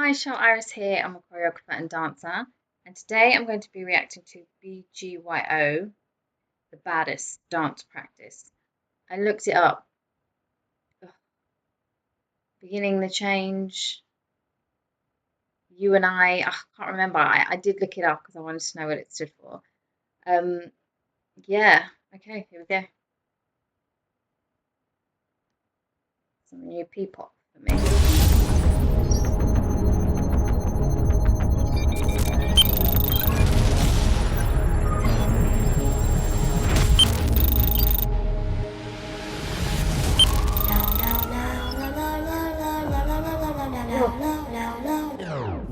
Hi, xiaouiris here. I'm a choreographer and dancer, and today I'm going to be reacting to BGYO, the baddest dance practice. I looked it up. Ugh. Beginning the change, you and I can't remember. I did look it up because I wanted to know what it stood for. Um, yeah, okay, here we go. Some new P-pop for me.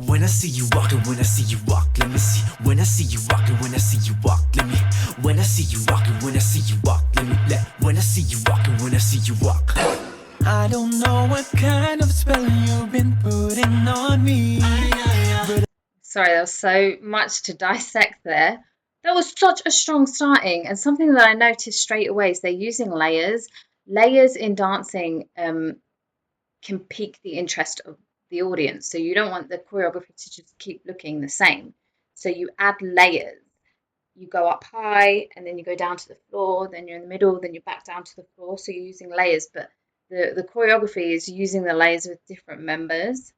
When I see you walking, when I see you walk, let me see. When I see you walking, when I see you walk, let me. When I see you walking, when I see you walk, let me. When I see you walking, when I see you walk. I don't know what kind of spell you've been putting on me. Sorry, there was so much to dissect there. That was such a strong starting, and something that I noticed straight away is they're using layers. Layers in dancing can pique the interest of the audience. So you don't want the choreography to just keep looking the same. So you add layers. You go up high and then you go down to the floor, then you're in the middle, then you're back down to the floor. So you're using layers, but the choreography is using the layers with different members.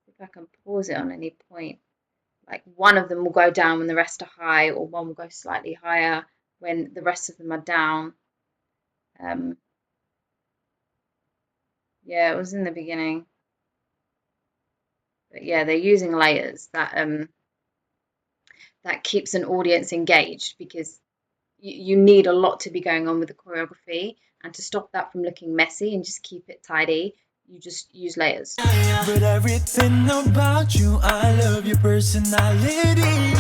If I can pause it on any point, like one of them will go down when the rest are high, or one will go slightly higher when the rest of them are down. Yeah, it was in the beginning. But yeah, they're using layers that keeps an audience engaged because you need a lot to be going on with the choreography, and to stop that from looking messy and just keep it tidy, you just use layers. But everything about you, I love your personality.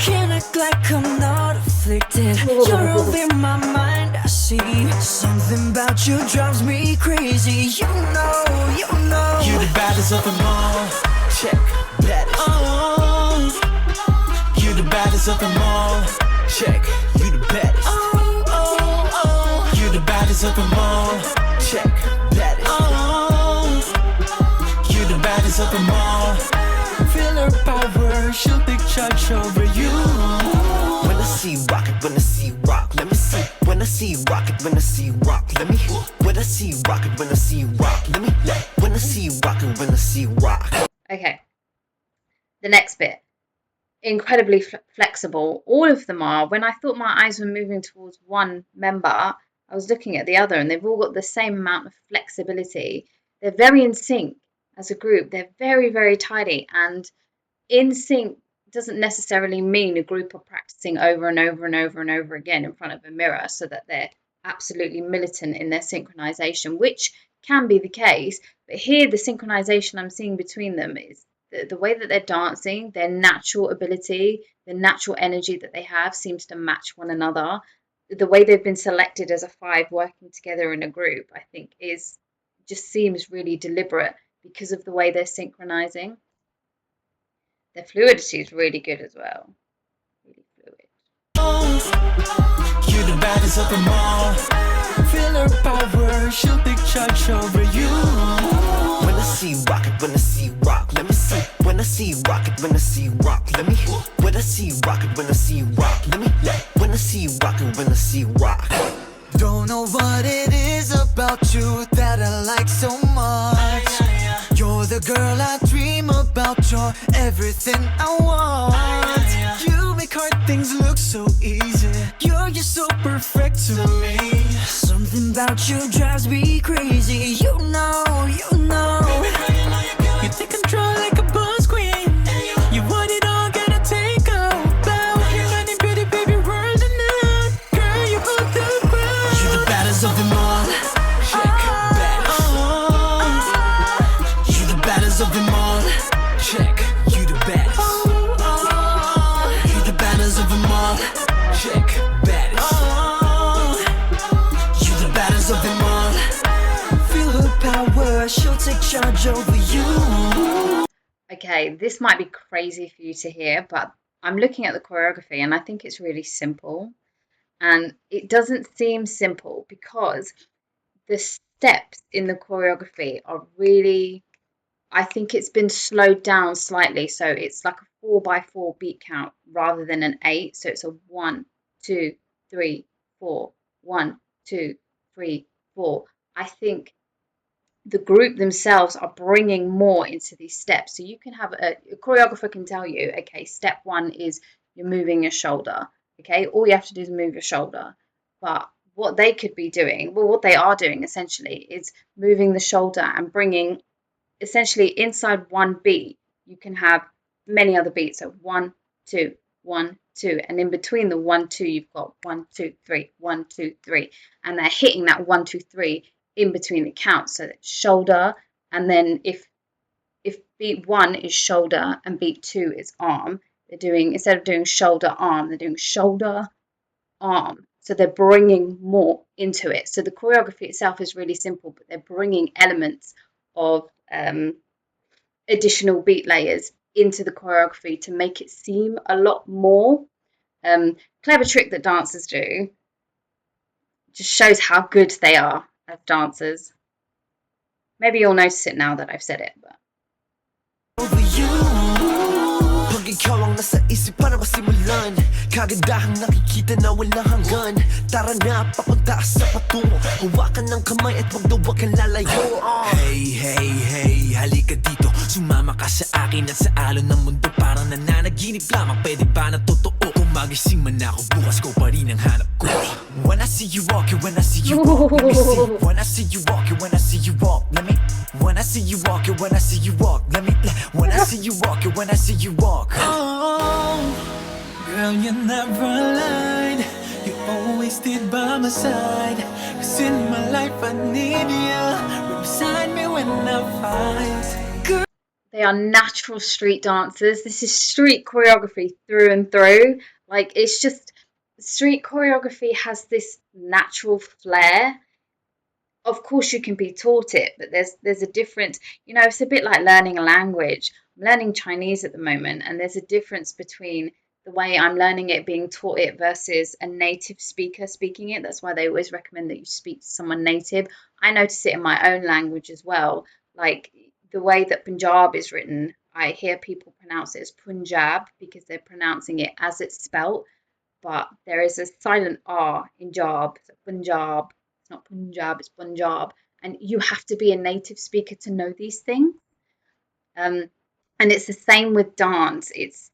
Can't act like I'm not afflicted. You're over my mind, I see. Something about you drives me crazy. You know. You're the baddest of them all. Check, baddest. Oh. You're the baddest of them all. Check, you the baddest. Oh. You're the baddest of them all. Check, baddest. Oh. You're the baddest of them all. Feel her power, she'll take charge over you. When I see you rock it, when I see you rock, let me see. When I see you rock it, when I see you rock, let me. When I see you rock it, when I see you rock, let me. When I see you rock it, when I see you rock. Okay, the next bit. Incredibly flexible. All of them are. When I thought my eyes were moving towards one member, I was looking at the other, and they've all got the same amount of flexibility. They're very in sync as a group. They're very, very tidy. And in sync doesn't necessarily mean a group are practicing over and over and over and over again in front of a mirror so that they're absolutely militant in their synchronization, which can be the case. But here, the synchronization I'm seeing between them is the way that they're dancing, their natural ability, the natural energy that they have seems to match one another. The way they've been selected as a five working together in a group, I think, is just seems really deliberate because of the way they're synchronizing. Their fluidity is really good as well. Really fluid. You're the baddest of them all. Feel her power, she'll take charge over you. When I see you rock it, when I see you rock, let me see. When I see you rock it, when I see you rock, let me. When I see you rock it, when I see you rock, let me. When I see you rock it, when I see you rock. Don't know what it is about you that I like so much. You're the girl I dream about, you're everything I want. You make hard things look so easy. You're just so perfect to me. Something about you drives me crazy. You know. You take control like a boss queen. You want it all, gotta take a bow. You're running pretty baby world enough. Girl, you hold the ground. You're the baddest of them all. Check, baddest. You're the baddest of them all. Check, you the baddest. You're the baddest of them all. Check, baddest. You're the baddest of them all. Feel her power, she'll take charge over you. Okay, this might be crazy for you to hear, but I'm looking at the choreography and I think it's really simple. And it doesn't seem simple because the steps in the choreography are really I think it's been slowed down slightly, so it's like a 4x4 beat count rather than an 8. So it's a 1, 2, 3, 4, 1, 2, 3, 4. I think the group themselves are bringing more into these steps. So you can have a choreographer can tell you, okay, step 1 is you're moving your shoulder. Okay, all you have to do is move your shoulder. But what they could be doing, well, what they are doing essentially is moving the shoulder and bringing essentially inside one beat, you can have many other beats. So 1, 2, 1, 2, and in between the 1, 2, you've got 1, 2, 3, 1, 2, 3, and they're hitting that 1, 2, 3 in between the counts. So that shoulder, and then if beat 1 is shoulder and beat 2 is arm, they're doing, instead of doing shoulder arm, they're doing shoulder arm. So they're bringing more into it. So the choreography itself is really simple, but they're bringing elements of additional beat layers into the choreography to make it seem a lot more. Clever trick that dancers do. Just shows how good they are as dancers. Maybe you'll notice it now that I've said it, but 경험 nasa isip para masimulan Kagandahang nakikita na walang hanggan Tara na papunta sa patungo Hawakan ng kamay at wag daw wag kang lalayo Hey, hey, hey, halika dito Sumama ka sa akin at sa alon ng mundo Parang nananaginip lamang Pwede ba na totoo Kung magising man ako bukas ko pa rin ang hanap ko When I see you walk, when I see you walk Let me see When I see you walk, when I see you walk Let me When I see you walk, when I see you walk Let me When I see you walk, when I see you walk Oh, girl, you never lied You always stayed by my side Cause in my life I need you Right beside me when I fight Girl. They are natural street dancers. This is street choreography through and through. Like, it's just, street choreography has this natural flair. Of course you can be taught it, but there's a difference. You know, it's a bit like learning a language. I'm learning Chinese at the moment, and there's a difference between the way I'm learning it, being taught it, versus a native speaker speaking it. That's why they always recommend that you speak to someone native. I notice it in my own language as well. Like the way that Punjab is written, I hear people pronounce it as Punjab because they're pronouncing it as it's spelt, but there is a silent R in Jab, so Punjab. It's not Punjab, it's Punjab. And you have to be a native speaker to know these things. And it's the same with dance. It's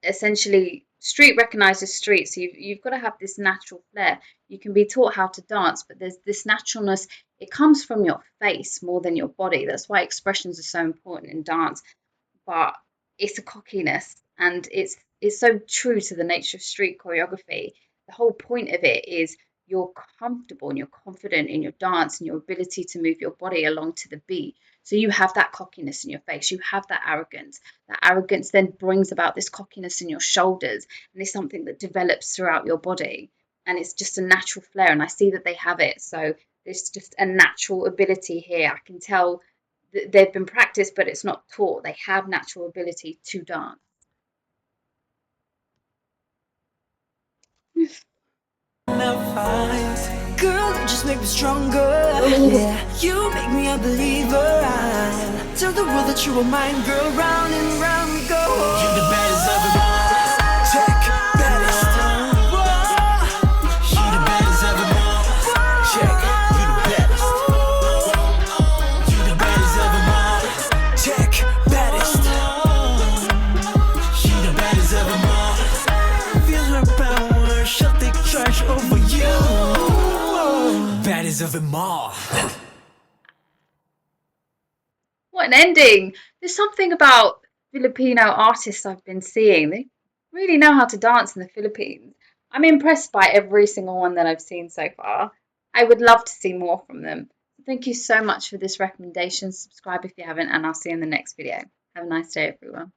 essentially street recognizes street, so you've got to have this natural flair. You can be taught how to dance, but there's this naturalness. It comes from your face more than your body. That's why expressions are so important in dance. But it's a cockiness, and it's so true to the nature of street choreography. The whole point of it is you're comfortable and you're confident in your dance and your ability to move your body along to the beat. So you have that cockiness in your face, you have that arrogance. That arrogance then brings about this cockiness in your shoulders, and it's something that develops throughout your body. And it's just a natural flair, and I see that they have it. So there's just a natural ability here. I can tell they've been practiced, but it's not taught. They have natural ability to dance. Girl, you just make me stronger. Yeah, you make me a believer. I tell the world that you are mine, girl. Round and round we go. You're the baddest of them all. Check, baddest. You're the baddest of them all. Check, you're the baddest. You're the baddest of them all. Check, baddest. You're the baddest of them all. Feel her power, she'll take charge over you. Baddest of them all. What an ending! There's something about Filipino artists I've been seeing. They really know how to dance in the Philippines. I'm impressed by every single one that I've seen so far. I would love to see more from them. Thank you so much for this recommendation. Subscribe if you haven't, and I'll see you in the next video. Have a nice day, everyone.